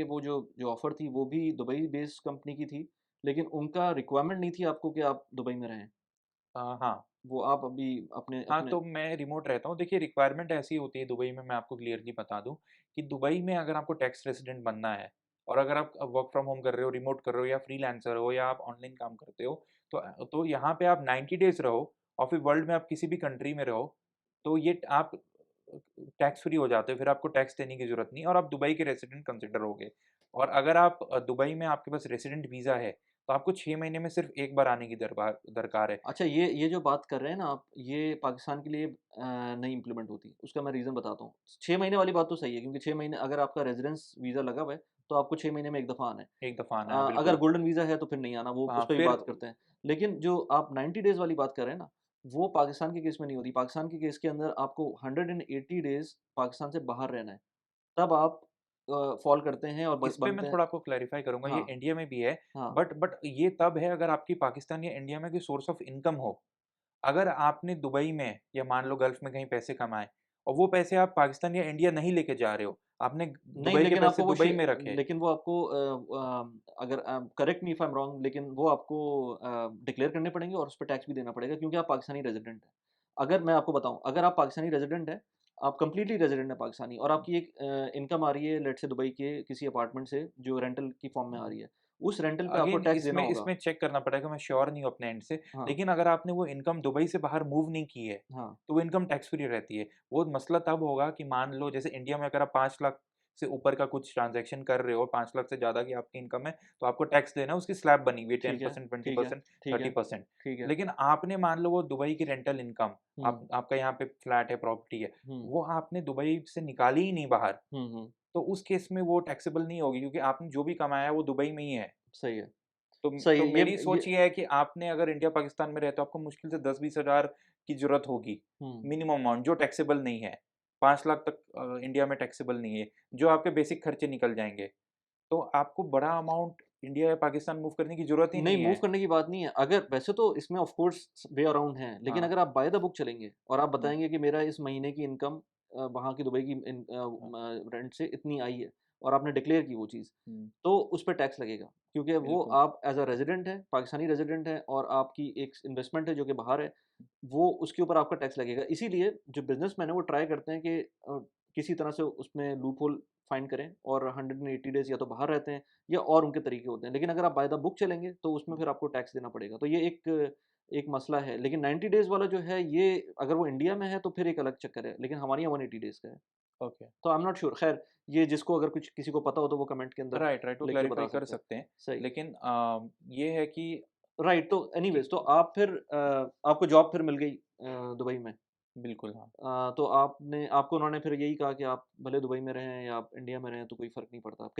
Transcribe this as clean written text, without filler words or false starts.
कि वो जो जो ऑफ़र थी वो भी दुबई बेस्ड कंपनी की थी, लेकिन उनका रिक्वायरमेंट नहीं थी आपको कि आप दुबई में रहें। हाँ। वो आप अभी अपने हाँ, अपने तो मैं रिमोट रहता हूँ। देखिए रिक्वायरमेंट ऐसी होती है दुबई में, मैं आपको क्लियरली बता दूँ कि दुबई में अगर आपको टैक्स रेज़िडेंट बनना है और अगर आप वर्क फ्रॉम होम कर रहे हो, रिमोट कर रहे हो या फ्रीलांसर हो या आप ऑनलाइन काम करते हो, तो यहाँ पे आप 90 डेज़ रहो और फिर वर्ल्ड में आप किसी भी कंट्री में रहो, तो ये आप टैक्स फ्री हो जाते हो, फिर आपको टैक्स देने की ज़रूरत नहीं और आप दुबई के रेज़िडेंट कंसिडर होगे। और अगर आप दुबई में आपके पास रेज़िडेंट वीज़ा है, तो आपको 6 महीने में सिर्फ़ 1 बार आने की दरकार है। अच्छा, ये जो बात कर रहे हैं ना आप, ये पाकिस्तान के लिए नहीं इम्प्लीमेंट होती। उसका मैं रीज़न बताता हूँ। 6 महीने वाली बात तो सही है, क्योंकि 6 महीने अगर आपका रेज़िडेंस वीज़ा लगा हुआ है, तो आपको 6 महीने में एक दफ़ा आना है। एक दफ़ा आना है, अगर बिल्कुल। गोल्डन वीज़ा है तो फिर नहीं आना, वो हाँ, उस पे भी फिर बात करते हैं। लेकिन जो आप 90 डेज़ वाली बात कर रहे हैं ना, वो पाकिस्तान के केस में नहीं होती। पाकिस्तान के केस के अंदर आपको 180 डेज़ पाकिस्तान से बाहर रहना है, तब आप फ़ॉल करते हैं और ब इस पे मैं बनते हैं। थोड़ा आपको क्लैरिफ़ाई करूँगा, ये हाँ, इंडिया में भी है, हाँ। बट ये तब है अगर आपकी पाकिस्तान या इंडिया में कोई सोर्स ऑफ इनकम हो। अगर आपने दुबई में या मान लो गल्फ़ में कहीं पैसे कमाए और वो पैसे आप पाकिस्तान या इंडिया नहीं लेके जा रहे हो, आपने नहीं, दुबई के लेकिन पैसे आपको वो दुबई में रखे। लेकिन वो आपको अगर correct me if I am wrong, लेकिन वो आपको डिक्लेयर करने पड़ेंगे और उसपे टैक्स भी देना पड़ेगा, क्योंकि आप पाकिस्तानी रेज़िडेंट हैं। अगर मैं आपको बताऊँ, अगर आप पाकिस्तानी रेज़िडेंट हैं, आप कंप्लीटली रेज़िडेंट हैं पाकिस्तानी, और आपकी एक इनकम आ रही है लेट्स से दुबई के किसी अपार्टमेंट से जो रेंटल की फ़ॉर्म में आ रही है, उस रेंटल पे आपको अगेन टैक्स देना इसमें होगा। इसमें चेक करना पड़ेगा, मैं श्योर नहीं हूँ अपने एंड से, हाँ, लेकिन अगर आपने वो इनकम दुबई से बाहर मूव नहीं की है, हाँ। तो वो इनकम टैक्स फ्री रहती है। वो मसला तब होगा कि मान लो जैसे इंडिया में अगर आप 5 लाख से ऊपर का कुछ ट्रांज़ैक्शन कर रहे हो, 5 लाख से ज़्यादा की आपकी इनकम है, तो आपको टैक्स देना है, उसकी स्लैब बनी हुई है ठीक है, 10%, ठीक है, 20%, ठीक है, 30%। ठीक है। लेकिन आपने मान लो वो दुबई की रेंटल इनकम, हुँ, आपका यहाँ पे फ्लैट है, प्रॉपर्टी है, हुँ, वो आपने दुबई से निकाली ही नहीं बाहर, हुँ, हुँ। तो उस केस में वो टैक्सेबल नहीं होगी क्योंकि आपने जो भी कमाया है वो दुबई में ही है। सही है। तो सही तो है, मेरी ये सोच ये है कि आपने अगर इंडिया पाकिस्तान में रहते हो आपको मुश्किल से 10-20 हज़ार की ज़रूरत होगी, हुँ, मिनिमम अमाउंट जो टैक्सेबल नहीं है। 5 लाख तक इंडिया में टैक्सेबल नहीं है, जो आपके बेसिक खर्चे निकल जाएँगे। तो आपको बड़ा अमाउंट इंडिया या पाकिस्तान मूव करने की ज़रूरत ही नहीं, नहीं मूव है। करने की बात नहीं है। अगर वैसे तो इसमें ऑफ़ कोर्स वे अराउंड हैं, लेकिन हाँ, अगर आप बाय द बुक चलेंगे और आप हुँ, बताएँगे कि मेरा इस महीने की इनकम वहाँ की दुबई की हाँ, रेंट से इतनी आई है, और आपने डिक्लेयर की वो चीज़, हुँ, तो उस पे टैक्स लगेगा। क्योंकि वो बिल्कुल। आप एज़ अ रेज़िडेंट हैं, पाकिस्तानी रेज़िडेंट हैं, और आपकी एक इन्वेस्टमेंट है जो कि बाहर है, वो उसके ऊपर आपका टैक्स लगेगा। इसीलिए जो बिज़नेसमैन है वो ट्राई करते हैं कि किसी तरह से उसमें लूपहोल फाइंड करें, और 180 डेज़ या तो बाहर रहते हैं, या और उनके तरीके होते हैं। लेकिन अगर आप बाय द बुक चलेंगे तो उसमें हुँ, फिर आपको टैक्स देना पड़ेगा। तो ये एक एक मसला है। लेकिन 90 डेज़ वाला जो है, ये अगर वो इंडिया में है तो फिर एक अलग चक्कर है। लेकिन हमारे यहाँ 180 डेज़ का है। ओके। तो आई एम नॉट श्योर। ख़ैर, ये जिसको अगर कुछ किसी को पता हो तो वो कमेंट के अंदर राइट, राइट वो लिख के क्लैरिफ़ाई बता कर सकता है। सकते हैं। सही। लेकिन ये है राइट, तो कि एनीवेज़ तो आप फिर आपको जॉब फिर मिल गई दुबई में। बिल्कुल, हाँ। तो आपको उन्होंने फिर यही कहा कि आप भले दुबई में रहें या आप इंडिया में रहें तो कोई फ़र्क नहीं पड़ता।